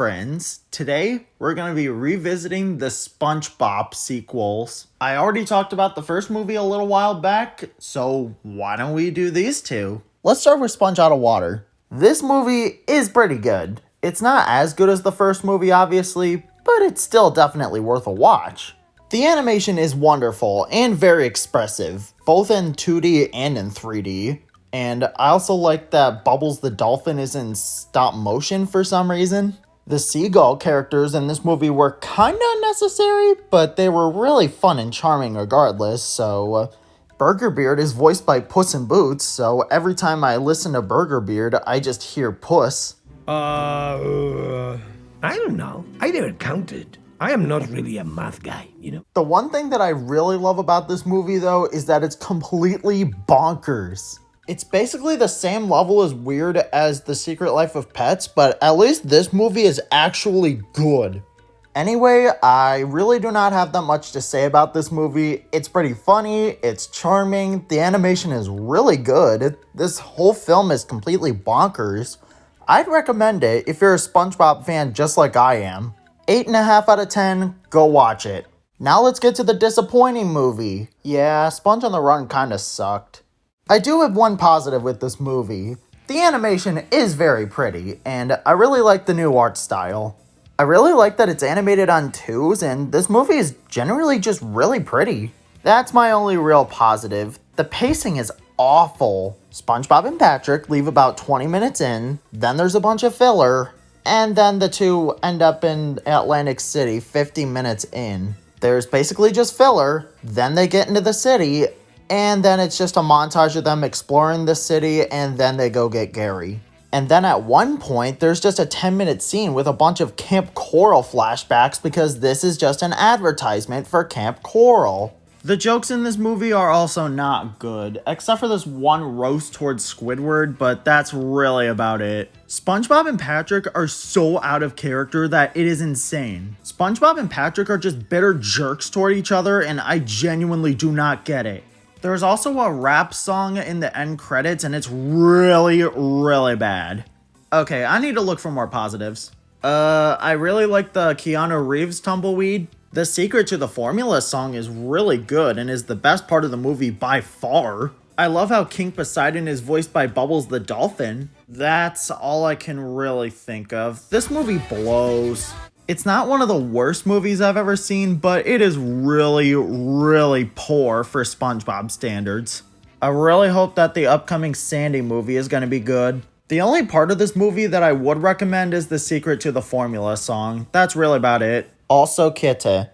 friends. Today, we're going to be revisiting the SpongeBob sequels. I already talked about the first movie a little while back, so why don't we do these two? Let's start with Sponge Out of Water. This movie is pretty good. It's not as good as the first movie, obviously, but it's still definitely worth a watch. The animation is wonderful and very expressive, both in 2D and in 3D. And I also like that Bubbles the dolphin is in stop motion for some reason. The seagull characters in this movie were kinda unnecessary, but they were really fun and charming regardless, so... Burger Beard is voiced by Puss in Boots, so every time I listen to Burger Beard, I just hear Puss. I don't know. I never counted. I am not really a math guy, you know? The one thing that I really love about this movie, though, is that it's completely bonkers. It's basically the same level as weird as The Secret Life of Pets, but at least this movie is actually good. Anyway, I really do not have that much to say about this movie. It's pretty funny, it's charming, the animation is really good. This whole film is completely bonkers. I'd recommend it if you're a SpongeBob fan just like I am. 8.5 out of 10, go watch it. Now let's get to the disappointing movie. Yeah, Sponge on the Run kinda sucked. I do have one positive with this movie. The animation is very pretty, and I really like the new art style. I really like that it's animated on 2s, and this movie is generally just really pretty. That's my only real positive. The pacing is awful. SpongeBob and Patrick leave about 20 minutes in, then there's a bunch of filler, and then the two end up in Atlantic City 50 minutes in. There's basically just filler, then they get into the city, and then it's just a montage of them exploring the city, and then they go get Gary. And then at one point, there's just a 10-minute scene with a bunch of Camp Coral flashbacks because this is just an advertisement for Camp Coral. The jokes in this movie are also not good, except for this one roast towards Squidward, but that's really about it. SpongeBob and Patrick are so out of character that it is insane. SpongeBob and Patrick are just bitter jerks toward each other, and I genuinely do not get it. There's also a rap song in the end credits, and it's really, really bad. Okay, I need to look for more positives. I really like the Keanu Reeves tumbleweed. The Secret to the Formula song is really good and is the best part of the movie by far. I love how King Poseidon is voiced by Bubbles the dolphin. That's all I can really think of. This movie blows. It's not one of the worst movies I've ever seen, but it is really, really poor for SpongeBob standards. I really hope that the upcoming Sandy movie is going to be good. The only part of this movie that I would recommend is the Secret to the Formula song. That's really about it. Also Kitty.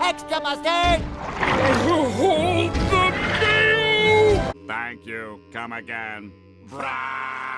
Extra mustard! Hold the mail! Thank you. Come again. Brah!